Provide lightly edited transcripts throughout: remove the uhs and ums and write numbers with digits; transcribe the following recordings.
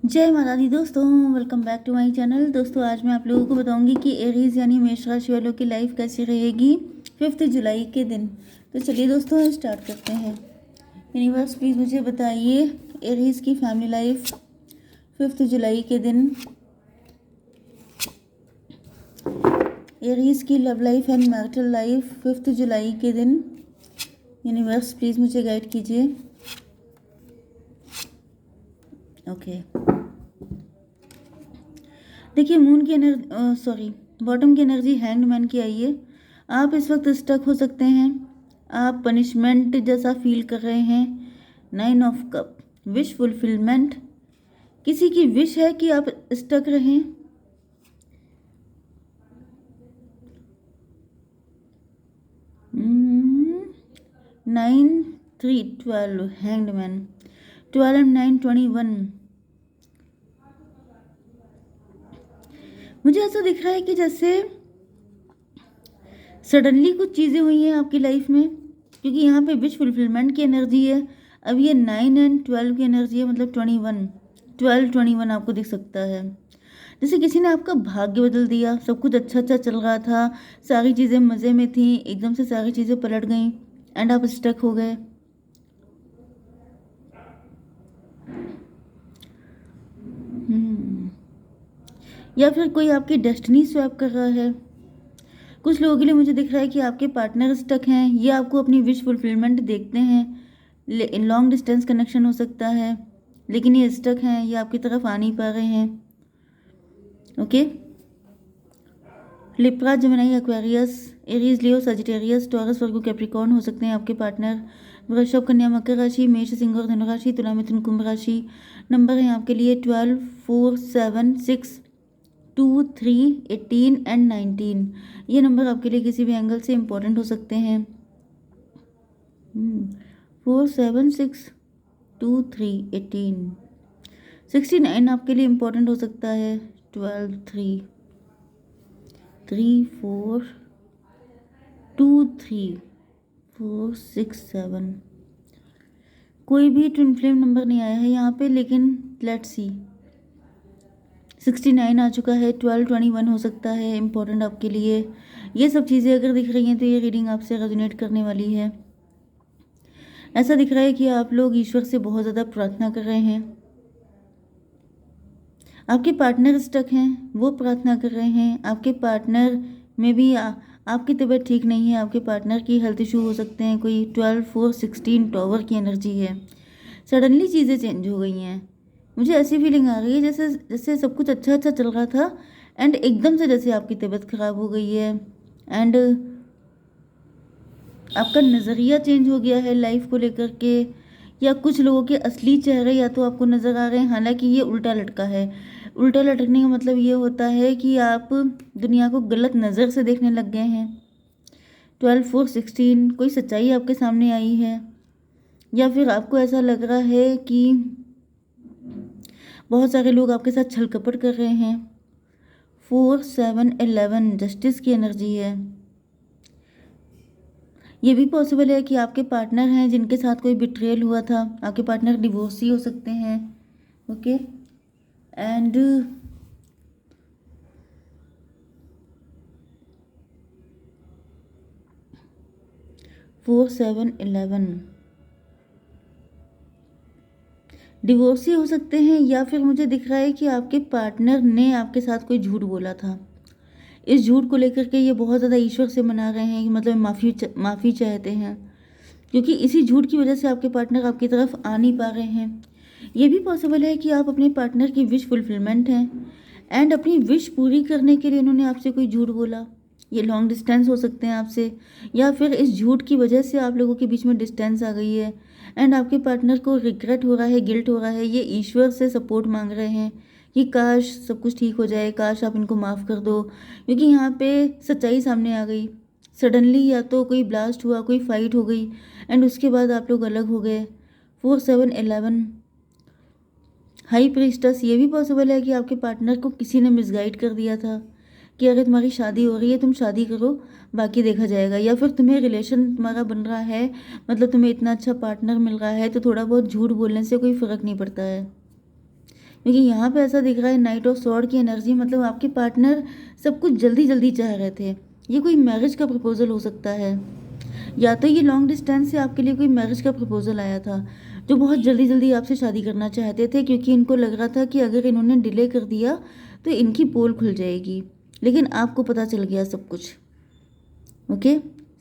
जय माता दी दोस्तों, welcome back to my channel. दोस्तों आज मैं आप लोगों को बताऊंगी कि एरीज यानी मेष राशि वालों की लाइफ कैसी रहेगी 5 जुलाई के दिन। तो चलिए दोस्तों स्टार्ट करते हैं। यूनिवर्स प्लीज़ मुझे बताइए एरीज की फैमिली लाइफ 5 जुलाई के दिन, एरीज की love life and marital life 5 जुलाई के दिन। यूनिवर्स प्लीज़ मुझे गाइड कीजिए। ओके देखिए मून की एनर्जी बॉटम की एनर्जी हैंग्ड मैन की आई है। आप इस वक्त स्टक हो सकते हैं, आप पनिशमेंट जैसा फील कर रहे हैं। 9 ऑफ कप, विश फुलफिलमेंट, किसी की विश है कि आप स्टक रहें। Nine 3 12, hanged man, 12 and 9 21। मुझे ऐसा दिख रहा है कि जैसे सडनली कुछ चीज़ें हुई हैं आपकी लाइफ में, क्योंकि यहाँ पे विश फुलफिलमेंट की एनर्जी है। अब ये 9 एंड 12 की एनर्जी है, मतलब 21, 12 21 आपको दिख सकता है। जैसे किसी ने आपका भाग्य बदल दिया। सब कुछ अच्छा अच्छा चल रहा था, सारी चीज़ें मज़े में थी, एकदम से सारी चीज़ें पलट गई एंड आप स्टक हो गए। या फिर कोई आपकी डेस्टिनी स्वैप कर रहा है। कुछ लोगों के लिए मुझे दिख रहा है कि आपके पार्टनर स्टक हैं, ये आपको अपनी विश फुलफिलमेंट देखते हैं। लॉन्ग डिस्टेंस कनेक्शन हो सकता है, लेकिन ये स्टक हैं, ये आपकी तरफ आ नहीं पा रहे हैं। Okay, Libra, Gemini, Aquarius, Aries, Leo, Sagittarius, Taurus, Virgo, Capricorn हो सकते हैं आपके पार्टनर। वृषभ, कन्या, मकर राशि, मेष, सिंह और धनु राशि, तुला, मिथुन, कुंभ राशि। नंबर है आपके लिए 12 4 7 6 2 3 18 एंड 19। ये नंबर आपके लिए किसी भी एंगल से इम्पोर्टेंट हो सकते हैं। 4 7 6 2 3 18, 69 आपके लिए इम्पोर्टेंट हो सकता है। 12 3 3 4 2 3 4 6 7। कोई भी ट्विन फ्लेम नंबर नहीं आया है यहाँ पे, लेकिन लेट्स सी 69 आ चुका है। 12 21 हो सकता है इम्पोर्टेंट आपके लिए। ये सब चीज़ें अगर दिख रही हैं तो ये रीडिंग आपसे रेजोनेट करने वाली है। ऐसा दिख रहा है कि आप लोग ईश्वर से बहुत ज़्यादा प्रार्थना कर रहे हैं। आपके पार्टनर स्टक हैं, वो प्रार्थना कर रहे हैं। आपके पार्टनर में भी आपकी तबीयत ठीक नहीं है, आपके पार्टनर की हेल्थ इशू हो सकते हैं। कोई 12 4 16 टॉवर की एनर्जी है। सडनली चीज़ें चेंज हो गई हैं। मुझे ऐसी फीलिंग आ रही है जैसे जैसे सब कुछ अच्छा अच्छा चल रहा था एंड एकदम से जैसे आपकी तबीयत ख़राब हो गई है एंड आपका नज़रिया चेंज हो गया है लाइफ को लेकर के। या कुछ लोगों के असली चेहरे या तो आपको नज़र आ रहे हैं, हालांकि ये उल्टा लटका है। उल्टा लटकने का मतलब ये होता है कि आप दुनिया को गलत नज़र से देखने लग गए हैं। 12 4 16, कोई सच्चाई आपके सामने आई है, या फिर आपको ऐसा लग रहा है कि बहुत सारे लोग आपके साथ छल कपट कर रहे हैं। 4 7 11 जस्टिस की एनर्जी है। ये भी पॉसिबल है कि आपके पार्टनर हैं जिनके साथ कोई बिट्रेयल हुआ था। आपके पार्टनर डिवोर्सी हो सकते हैं। ओके, एंड 4 7 11 डिवोर्सी हो सकते हैं। या फिर मुझे दिख रहा है कि आपके पार्टनर ने आपके साथ कोई झूठ बोला था। इस झूठ को लेकर के ये बहुत ज़्यादा ईश्वर से मना रहे हैं कि मतलब माफ़ी चाहते हैं, क्योंकि इसी झूठ की वजह से आपके पार्टनर आपकी तरफ आ नहीं पा रहे हैं। ये भी पॉसिबल है कि आप अपने पार्टनर की विश फुलफिलमेंट हैं एंड अपनी विश पूरी करने के लिए उन्होंने आपसे कोई झूठ बोला। ये लॉन्ग डिस्टेंस हो सकते हैं आपसे, या फिर इस झूठ की वजह से आप लोगों के बीच में डिस्टेंस आ गई है एंड आपके पार्टनर को रिग्रेट हो रहा है, गिल्ट हो रहा है। ये ईश्वर से सपोर्ट मांग रहे हैं कि काश सब कुछ ठीक हो जाए, काश आप इनको माफ़ कर दो, क्योंकि यहाँ पे सच्चाई सामने आ गई। सडनली या तो कोई ब्लास्ट हुआ, कोई फाइट हो गई एंड उसके बाद आप लोग अलग हो गए। 4 7 11 हाई प्रीस्टस, ये भी पॉसिबल है कि आपके पार्टनर को किसी ने मिसगाइड कर दिया था कि अगर तुम्हारी शादी हो रही है तुम शादी करो, बाकी देखा जाएगा। या फिर तुम्हें रिलेशन तुम्हारा बन रहा है, मतलब तुम्हें इतना अच्छा पार्टनर मिल रहा है तो थोड़ा बहुत झूठ बोलने से कोई फ़र्क नहीं पड़ता है। क्योंकि यहाँ पे ऐसा दिख रहा है नाइट ऑफ स्वॉर्ड की एनर्जी, मतलब आपके पार्टनर सब कुछ जल्दी जल्दी चाह रहे थे। ये कोई मैरिज का प्रपोजल हो सकता है, या तो ये लॉन्ग डिस्टेंस से आपके लिए कोई मैरिज का प्रपोजल आया था, जो बहुत जल्दी जल्दी आपसे शादी करना चाहते थे, क्योंकि इनको लग रहा था कि अगर इन्होंने डिले कर दिया तो इनकी पोल खुल जाएगी। लेकिन आपको पता चल गया सब कुछ। ओके,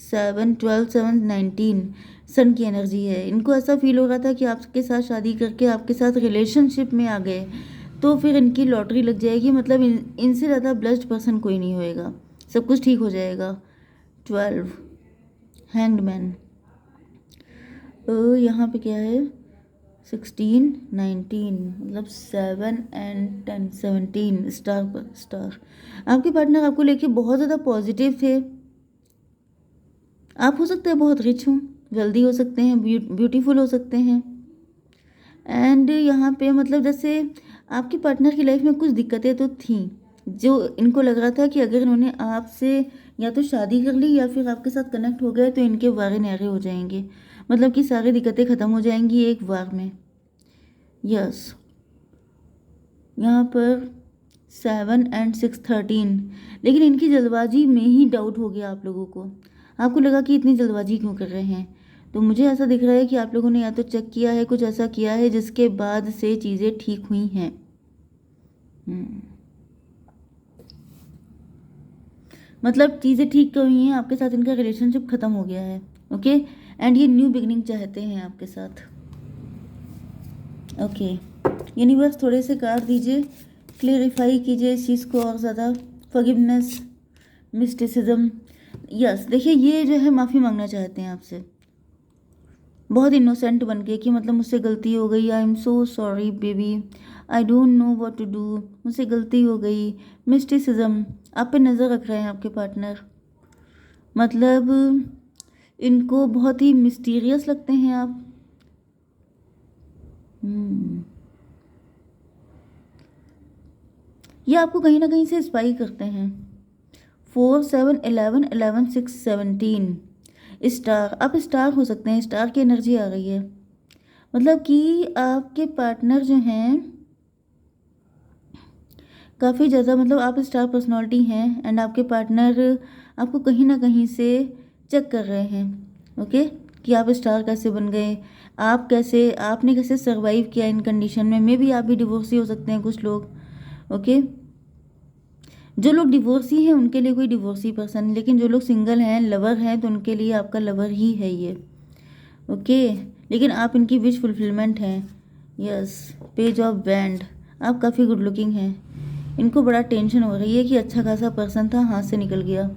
7 12 7 19 सन की एनर्जी है। इनको ऐसा फील हो रहा था कि आपके साथ शादी करके आपके साथ रिलेशनशिप में आ गए तो फिर इनकी लॉटरी लग जाएगी, मतलब इनसे ज़्यादा ब्लेस्ड पर्सन कोई नहीं होएगा, सब कुछ ठीक हो जाएगा। 12 हैंग्ड मैन। यहाँ पे क्या है, 16 19, मतलब 7 एंड 10 17 स्टार पर स्टार। आपके पार्टनर आपको लेके बहुत ज़्यादा पॉजिटिव थे। आप हो सकते हैं बहुत रिच हों, वेल्दी हो सकते हैं, ब्यूटीफुल हो सकते हैं। एंड यहाँ पे मतलब जैसे आपके पार्टनर की लाइफ में कुछ दिक्कतें तो थी, जो इनको लग रहा था कि अगर इन्होंने आपसे या तो शादी कर ली या फिर आपके साथ कनेक्ट हो गए तो इनके वारे न्यारे हो जाएंगे, मतलब कि सारी दिक्कतें ख़त्म हो जाएंगी एक बार में। यस, यहाँ पर 7 एंड 6 13, लेकिन इनकी जल्दबाजी में ही डाउट हो गया आप लोगों को। आपको लगा कि इतनी जल्दबाजी क्यों कर रहे हैं, तो मुझे ऐसा दिख रहा है कि आप लोगों ने या तो चेक किया है, कुछ ऐसा किया है जिसके बाद से चीज़ें ठीक हुई हैं। मतलब चीज़ें ठीक हुई हैं, आपके साथ इनका रिलेशनशिप ख़त्म हो गया है। ओके, एंड ये न्यू बिगनिंग चाहते हैं आपके साथ। ओके, यूनिवर्स थोड़े से कार्ड दीजिए, क्लेरिफाई कीजिए इस चीज़ को और ज़्यादा। Forgiveness, mysticism. यस, देखिए ये जो है माफ़ी मांगना चाहते हैं आपसे, बहुत इनोसेंट बन के कि मतलब मुझसे गलती हो गई, I am so sorry baby, I don't know what to do, मुझसे गलती हो गई। मिस्टिसिज्म, आप पे नज़र रख रहे हैं आपके पार्टनर, मतलब इनको बहुत ही मिस्टीरियस लगते हैं आप। ये आपको कहीं ना कहीं से स्पाई करते हैं। 4 7 11 11 6 17 स्टार, आप स्टार हो सकते हैं, स्टार की एनर्जी आ गई है। मतलब कि आपके पार्टनर जो हैं काफ़ी ज़्यादा, मतलब आप स्टार पर्सनालिटी हैं एंड आपके पार्टनर आपको कहीं ना कहीं से चेक कर रहे हैं। ओके, कि आप स्टार कैसे बन गए, आपने कैसे सरवाइव किया इन कंडीशन में। मे बी आप भी डिवोर्सी हो सकते हैं कुछ लोग। ओके, जो लोग डिवोर्सी हैं उनके लिए कोई डिवोर्सी पर्सन, लेकिन जो लोग सिंगल हैं, लवर हैं, तो उनके लिए आपका लवर ही है ये। ओके, लेकिन आप इनकी विश फुलफिलमेंट हैं। यस, पेज ऑफ बैंड, आप काफ़ी गुड लुकिंग हैं। इनको बड़ा टेंशन हो रही है कि अच्छा खासा पर्सन था, हाथ से निकल गया।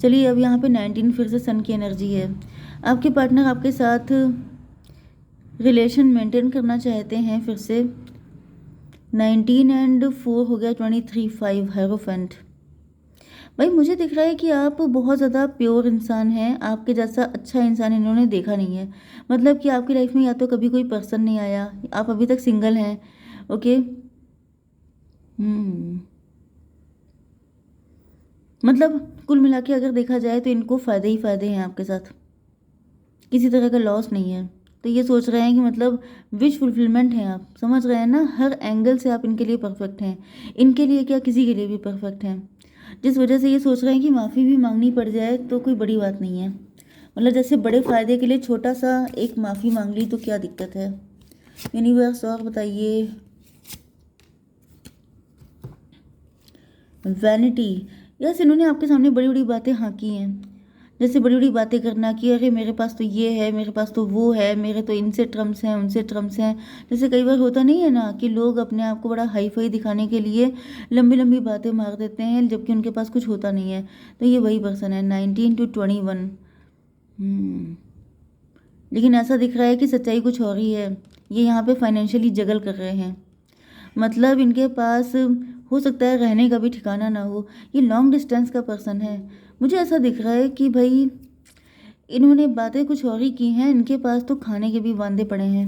चलिए, अब यहाँ पे 19 फिर से सन की एनर्जी है। आपके पार्टनर आपके साथ रिलेशन मेंटेन करना चाहते हैं फिर से। 19 एंड 4 हो गया, 23 5 हेरोफेंट। भाई मुझे दिख रहा है कि आप बहुत ज़्यादा प्योर इंसान हैं, आपके जैसा अच्छा इंसान इन्होंने देखा नहीं है। मतलब कि आपकी लाइफ में या तो कभी कोई पर्सन नहीं आया, आप अभी तक सिंगल हैं। ओके, मतलब कुल मिला के अगर देखा जाए तो इनको फ़ायदे ही फ़ायदे हैं आपके साथ, किसी तरह का लॉस नहीं है। तो ये सोच रहे हैं कि मतलब विश फुलफिलमेंट है, आप समझ रहे हैं ना, हर एंगल से आप इनके लिए परफेक्ट हैं। इनके लिए क्या, किसी के लिए भी परफेक्ट हैं, जिस वजह से ये सोच रहे हैं कि माफ़ी भी मांगनी पड़ जाए तो कोई बड़ी बात नहीं है। मतलब जैसे बड़े फ़ायदे के लिए छोटा सा एक माफ़ी मांग ली तो क्या दिक्कत है। यूनिवर्स और बताइए। वैनिटी, यस, इन्होंने आपके सामने बड़ी बड़ी बातें हाँकी हैं, जैसे बड़ी बड़ी बातें करना कि अरे मेरे पास तो ये है, मेरे पास तो वो है, मेरे तो इनसे ट्रम्प्स हैं, उनसे ट्रम्प्स हैं। जैसे कई बार होता नहीं है ना कि लोग अपने आप को बड़ा हाई फाई दिखाने के लिए लंबी लंबी बातें मार देते हैं, जबकि उनके पास कुछ होता नहीं है। तो ये वही पर्सन है। 19 to 21। लेकिन ऐसा दिख रहा है कि सच्चाई कुछ और ही है। ये यहाँ पे फाइनेंशियली जगल कर रहे हैं, मतलब इनके पास हो सकता है रहने का भी ठिकाना ना हो। ये लॉन्ग डिस्टेंस का पर्सन है। मुझे ऐसा दिख रहा है कि भाई इन्होंने बातें कुछ और ही की हैं, इनके पास तो खाने के भी वांदे पड़े हैं।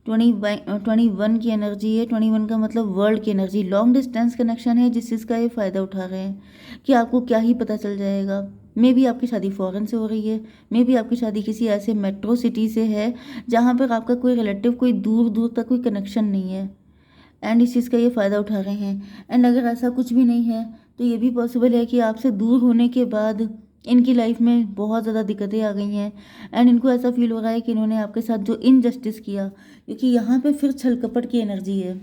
21 की एनर्जी है। 21 का मतलब वर्ल्ड की एनर्जी। लॉन्ग डिस्टेंस कनेक्शन है, जिस चीज़ का ये फ़ायदा उठा रहे हैं कि आपको क्या ही पता चल जाएगा। मे बी आपकी शादी फॉरेन से हो रही है, मे बी आपकी शादी किसी ऐसे मेट्रो सिटी से है जहाँ पर आपका कोई रिलेटिव, कोई दूर दूर तक कोई कनेक्शन नहीं है। एंड इस चीज़ का ये फ़ायदा उठा रहे हैं। एंड अगर ऐसा कुछ भी नहीं है तो ये भी पॉसिबल है कि आपसे दूर होने के बाद इनकी लाइफ में बहुत ज़्यादा दिक्कतें आ गई हैं एंड इनको ऐसा फील हो रहा है कि इन्होंने आपके साथ जो इनजस्टिस किया, क्योंकि यहाँ पे फिर छल कपट की एनर्जी है।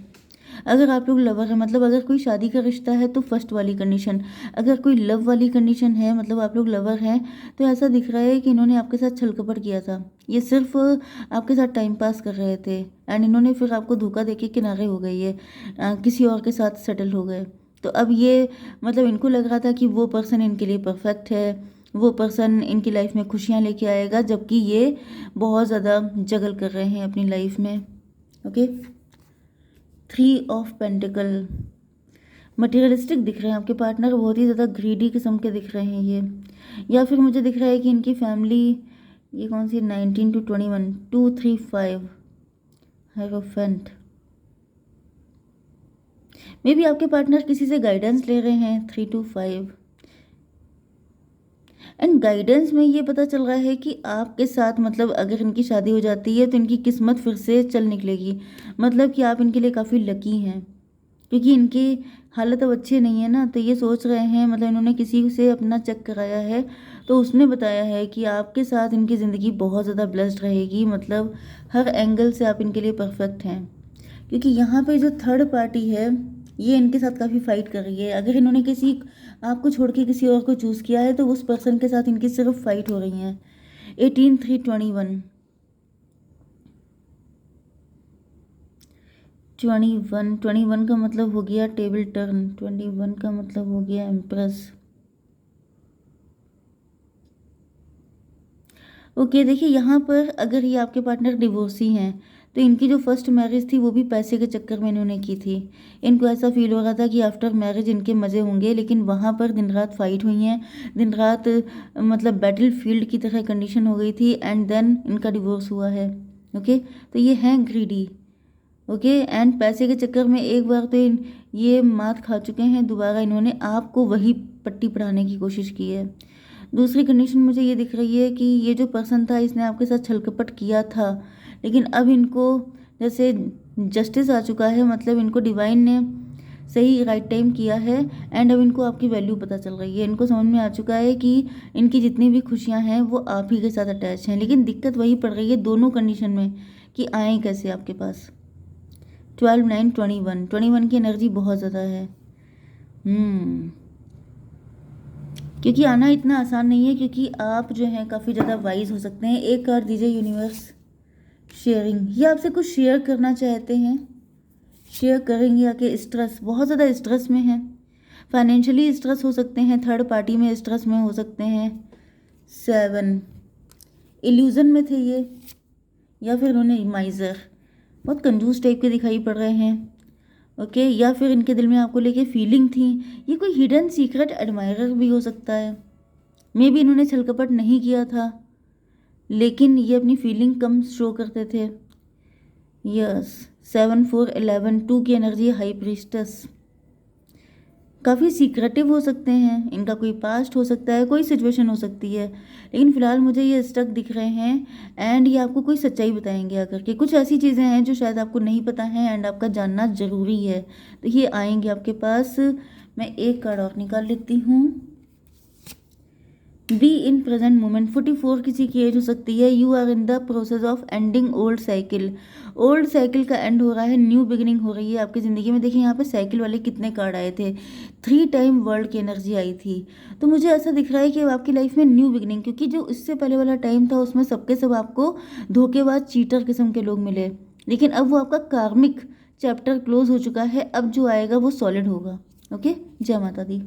अगर आप लोग लवर है, मतलब अगर कोई शादी का रिश्ता है तो फर्स्ट वाली कंडीशन, अगर कोई लव वाली कंडीशन है मतलब आप लोग लवर हैं, तो ऐसा दिख रहा है कि इन्होंने आपके साथ छल कपट किया था। ये सिर्फ आपके साथ टाइम पास कर रहे थे एंड इन्होंने फिर आपको धोखा देके किनारे हो गए, ये किसी और के साथ सेटल हो गए। तो अब ये मतलब इनको लग रहा था कि वो पर्सन इनके लिए परफेक्ट है, वो पर्सन इनकी लाइफ में खुशियाँ लेके आएगा, जबकि ये बहुत ज़्यादा जगल कर रहे हैं अपनी लाइफ में। ओके, 3 ऑफ पेंटिकल, मटेरियलिस्टिक दिख रहे हैं आपके पार्टनर, बहुत ही ज़्यादा ग्रीडी किस्म के दिख रहे हैं ये। या फिर मुझे दिख रहा है कि इनकी फैमिली, ये कौन सी 19 to 21, 2 3 5 हेरोफेंट। मे बी आपके पार्टनर किसी से गाइडेंस ले रहे हैं, 3 to 5। एंड गाइडेंस में ये पता चल रहा है कि आपके साथ मतलब अगर इनकी शादी हो जाती है तो इनकी किस्मत फिर से चल निकलेगी, मतलब कि आप इनके लिए काफ़ी लकी हैं, क्योंकि इनकी हालत अब अच्छी नहीं है ना। तो ये सोच रहे हैं, मतलब इन्होंने किसी से अपना चेक कराया है तो उसने बताया है कि आपके साथ इनकी ज़िंदगी बहुत ज़्यादा ब्लेस्ड रहेगी, मतलब हर एंगल से आप इनके लिए परफेक्ट हैं। क्योंकि यहाँ पे जो थर्ड पार्टी है ये इनके साथ काफ़ी फाइट कर रही है। अगर इन्होंने किसी आपको छोड़ के किसी और को चूज़ किया है तो उस पर्सन के साथ इनकी सिर्फ फाइट हो रही है। 18 3 21 21 का मतलब हो गया टेबल टर्न, 21 का मतलब हो गया एम्प्रेस। ओके, देखिए यहाँ पर अगर ये आपके पार्टनर डिवोर्सी हैं तो इनकी जो फर्स्ट मैरिज थी वो भी पैसे के चक्कर में इन्होंने की थी। इनको ऐसा फील हो रहा था कि आफ्टर मैरिज इनके मज़े होंगे, लेकिन वहाँ पर दिन रात फाइट हुई हैं, दिन रात मतलब बैटल फील्ड की तरह कंडीशन हो गई थी एंड देन इनका डिवोर्स हुआ है। ओके, तो ये हैं ग्रीडी। ओके, एंड पैसे के चक्कर में एक बार तो ये मात खा चुके हैं, दोबारा इन्होंने आपको वही पट्टी पढ़ाने की कोशिश की है। दूसरी कंडीशन मुझे ये दिख रही है कि ये जो पर्सन था इसने आपके साथ छलकपट किया था, लेकिन अब इनको जैसे जस्टिस आ चुका है, मतलब इनको डिवाइन ने सही राइट टाइम किया है एंड अब इनको आपकी वैल्यू पता चल रही है। इनको समझ में आ चुका है कि इनकी जितनी भी खुशियां हैं वो आप ही के साथ अटैच हैं, लेकिन दिक्कत वही पड़ रही है दोनों कंडीशन में कि आएँ कैसे आपके पास। 12 9 21 की एनर्जी बहुत ज़्यादा है। क्योंकि आना इतना आसान नहीं है, क्योंकि आप जो हैं काफ़ी ज़्यादा वाइज हो सकते हैं। एक कार्ड दीजिए यूनिवर्स। शेयरिंग, ये आपसे कुछ शेयर करना चाहते हैं, शेयर करेंगे आके। स्ट्रेस, बहुत ज़्यादा स्ट्रेस में है, फाइनेंशियली स्ट्रेस हो सकते हैं, थर्ड पार्टी में स्ट्रेस में हो सकते हैं। 7 इल्यूज़न में थे ये, या फिर उन्होंने माइजर, बहुत कंजूस टाइप के दिखाई पड़ रहे हैं। ओके, या फिर इनके दिल में आपको लेके फीलिंग थी। ये कोई हिडन सीक्रेट एडमायरर भी हो सकता है। मे बी इन्होंने छलकपट नहीं किया था, लेकिन ये अपनी फीलिंग कम शो करते थे। यस, 7 4 11 2 की एनर्जी, हाई प्रीस्टेस। काफ़ी सीक्रेटिव हो सकते हैं, इनका कोई पास्ट हो सकता है, कोई सिचुएशन हो सकती है, लेकिन फ़िलहाल मुझे ये स्टक दिख रहे हैं एंड ये आपको कोई सच्चाई बताएंगे आकर के। कुछ ऐसी चीज़ें हैं जो शायद आपको नहीं पता है एंड आपका जानना ज़रूरी है, तो ये आएंगे आपके पास। मैं एक कार्ड और निकाल लेती हूँ। बी इन प्रेजेंट मोमेंट, 44 किसी की एज हो सकती है। You are in the process of ending old cycle, old cycle का एंड हो रहा है, न्यू बिगिनिंग हो रही है आपकी ज़िंदगी में। देखिए यहाँ पे साइकिल वाले कितने कार्ड आए थे, 3 टाइम वर्ल्ड की एनर्जी आई थी। तो मुझे ऐसा दिख रहा है कि आपकी लाइफ में न्यू बिगिनिंग, क्योंकि जो इससे पहले वाला टाइम था उसमें सबके सब आपको धोखेबाज चीटर किस्म के लोग मिले, लेकिन अब वो आपका कार्मिक चैप्टर क्लोज हो चुका है। अब जो आएगा वो सॉलिड होगा। ओके, जय माता दी।